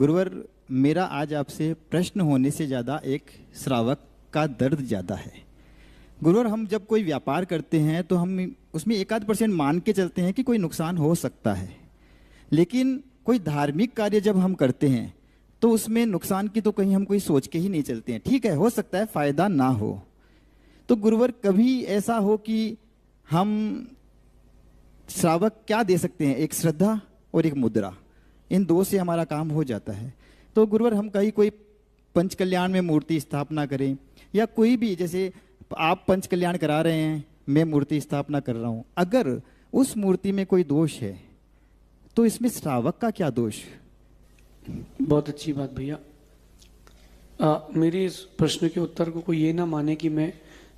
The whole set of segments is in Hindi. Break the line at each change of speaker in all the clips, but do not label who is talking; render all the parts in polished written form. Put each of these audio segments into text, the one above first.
गुरुवर, मेरा आज आपसे प्रश्न होने से ज़्यादा एक श्रावक का दर्द ज़्यादा है। गुरुवर, हम जब कोई व्यापार करते हैं तो हम उसमें 1-8% मान के चलते हैं कि कोई नुकसान हो सकता है, लेकिन कोई धार्मिक कार्य जब हम करते हैं तो उसमें नुकसान की तो कहीं हम कोई सोच के ही नहीं चलते हैं। ठीक है, हो सकता है फ़ायदा ना हो, तो गुरुवर कभी ऐसा हो कि हम श्रावक क्या दे सकते हैं? एक श्रद्धा और एक मुद्रा, इन दो से हमारा काम हो जाता है। तो गुरुवर, हम कहीं कोई पंच कल्याण में मूर्ति स्थापना करें या कोई भी, जैसे आप पंच कल्याण करा रहे हैं, मैं मूर्ति स्थापना कर रहा हूं, अगर उस मूर्ति में कोई दोष है तो इसमें श्रावक का क्या दोष?
बहुत अच्छी बात भैया। मेरे इस प्रश्न के उत्तर को कोई ये ना माने कि मैं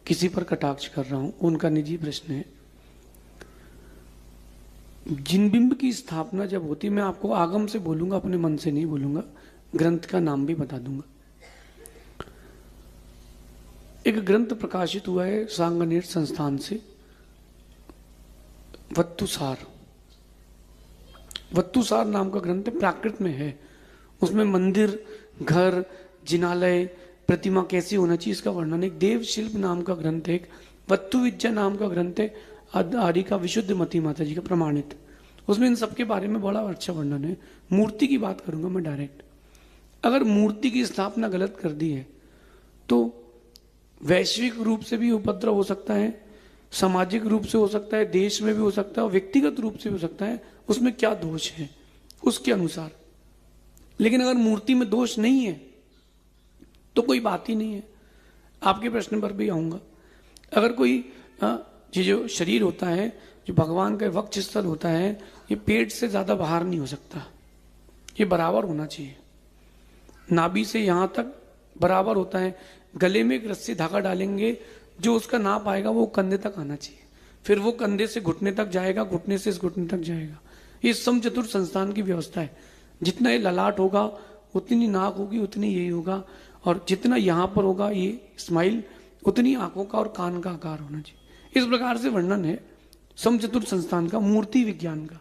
किसी पर कटाक्ष कर रहा हूं, उनका निजी प्रश्न है। जिन बिंब की स्थापना जब होती, मैं आपको आगम से बोलूंगा, अपने मन से नहीं बोलूंगा, ग्रंथ का नाम भी बता दूंगा। एक ग्रंथ प्रकाशित हुआ है सांगनेर संस्थान से, वत्तुसार नाम का ग्रंथ है, प्राकृत में है। उसमें मंदिर, घर, जिनालय, प्रतिमा कैसी होना चाहिए इसका वर्णन है। एक देव शिल्प नाम का ग्रंथ है, एक वत्तु विद्या नाम का ग्रंथ है, आदि का विशुद्ध मती माता जी का प्रमाणित। उसमें इन सबके बारे में बड़ा अच्छा वर्णन है। मूर्ति की बात करूंगा मैं डायरेक्ट। अगर मूर्ति की स्थापना गलत कर दी है तो वैश्विक रूप से भी उपद्रव हो सकता है, सामाजिक रूप से हो सकता है, देश में भी हो सकता है और व्यक्तिगत रूप से हो सकता है। उसमें क्या दोष है उसके अनुसार। लेकिन अगर मूर्ति में दोष नहीं है तो कोई बात ही नहीं है। आपके प्रश्न पर भी आऊंगा। अगर कोई ये जो शरीर होता है, जो भगवान का वक्ष स्थल होता है, ये पेट से ज्यादा बाहर नहीं हो सकता, ये बराबर होना चाहिए। नाभि से यहां तक बराबर होता है। गले में एक रस्सी धागा डालेंगे, जो उसका नाप आएगा वो कंधे तक आना चाहिए, फिर वो कंधे से घुटने तक जाएगा, घुटने से इस घुटने तक जाएगा। ये समचतुर संस्थान की व्यवस्था है। जितना ये ललाट होगा उतनी नाक होगी, उतनी यही होगा, और जितना यहाँ पर होगा ये स्माइल, उतनी आंखों का और कान का आकार होना चाहिए। इस प्रकार से वर्णन है समचतुर संस्थान का, मूर्ति विज्ञान का।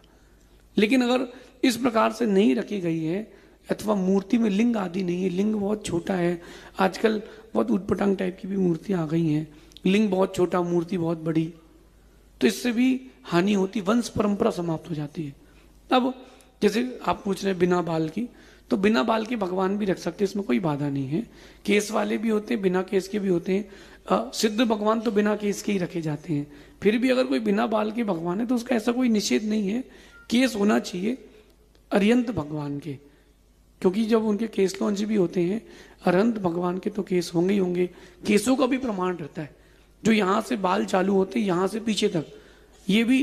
लेकिन अगर इस प्रकार से नहीं रखी गई है अथवा मूर्ति में लिंग आदि नहीं है, लिंग बहुत छोटा है, आजकल बहुत उटपटांग टाइप की भी मूर्तियां आ गई हैं, लिंग बहुत छोटा, मूर्ति बहुत बड़ी, तो इससे भी हानि होती, वंश परंपरा समाप्त हो जाती है। अब जैसे आप पूछ रहे हैं बिना बाल की, तो बिना बाल के भगवान भी रख सकते हैं, इसमें कोई बाधा नहीं है। केस वाले भी होते हैं, बिना केस के भी होते हैं। सिद्ध भगवान तो बिना केस के ही रखे जाते हैं। फिर भी अगर कोई बिना बाल के भगवान है तो उसका ऐसा कोई निषेध नहीं है, केस होना चाहिए अरियंत भगवान के, क्योंकि जब उनके केस लॉन्च भी होते हैं अरहंत भगवान के तो केस होंगे ही होंगे। केसों का भी प्रमाण रहता है, जो यहां से बाल चालू होते हैं यहां से पीछे तक, ये भी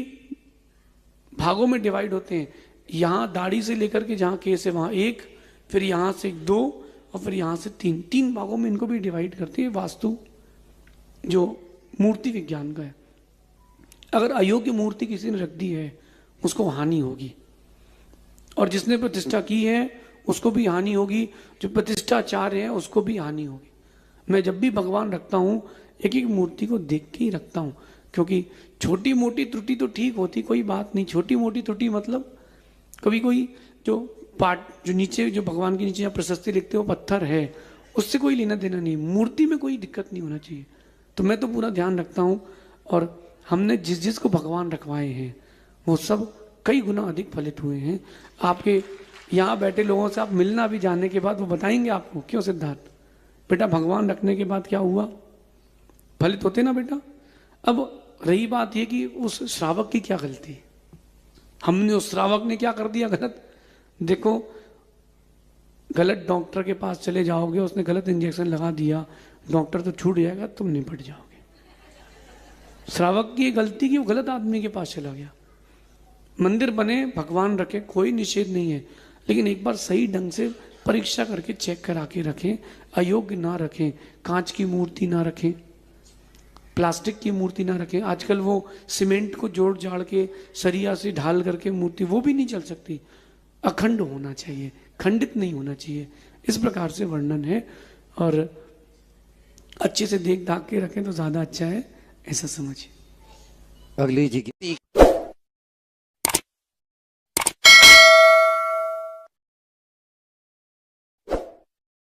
भागों में डिवाइड होते हैं। यहां दाढ़ी से लेकर के जहां केस है वहां एक, फिर यहां से 2 और फिर यहां से 3 भागों में इनको भी डिवाइड करते हैं। वास्तु जो मूर्ति विज्ञान का है। अगर अयोग्य मूर्ति किसी ने रख दी है उसको हानि होगी, और जिसने प्रतिष्ठा की है उसको भी हानि होगी, जो प्रतिष्ठाचार्य है उसको भी हानि होगी। मैं जब भी भगवान रखता हूं एक एक मूर्ति को देख के ही रखता हूं, क्योंकि छोटी मोटी त्रुटि तो ठीक होती, कोई बात नहीं। छोटी मोटी त्रुटि मतलब कभी कोई जो पार्ट, जो नीचे, जो भगवान के नीचे प्रशस्ति लिखते हो पत्थर है, उससे कोई लेना देना नहीं। मूर्ति में कोई दिक्कत नहीं होना चाहिए। तो मैं तो पूरा ध्यान रखता हूं, और हमने जिस जिसको भगवान रखवाए हैं वो सब कई गुना अधिक फलित हुए हैं। आपके यहाँ बैठे लोगों से आप मिलना भी जाने के बाद वो बताएंगे आपको, क्यों सिद्धार्थ बेटा भगवान रखने के बाद क्या हुआ, फलित होते ना बेटा। अब रही बात ये कि उस श्रावक की क्या गलती, हमने, उस श्रावक ने क्या कर दिया गलत। देखो, गलत डॉक्टर के पास चले जाओगे, उसने गलत इंजेक्शन लगा दिया, डॉक्टर तो छूट जाएगा, तुम निपट जाओगे। श्रावक की गलती की वो गलत आदमी के पास चला गया। मंदिर बने, भगवान रखे, कोई निषेध नहीं है, लेकिन एक बार सही ढंग से परीक्षा करके चेक करा के रखें। अयोग्य ना रखें, कांच की मूर्ति ना रखें, प्लास्टिक की मूर्ति ना रखें। आजकल वो सीमेंट को जोड़ जाड़ के सरिया से ढाल करके मूर्ति, वो भी नहीं चल सकती। अखंड होना चाहिए, खंडित नहीं होना चाहिए। इस प्रकार से वर्णन है, और अच्छे से देख दाख के रखें तो ज्यादा अच्छा है, ऐसा समझिए।
अगली जी की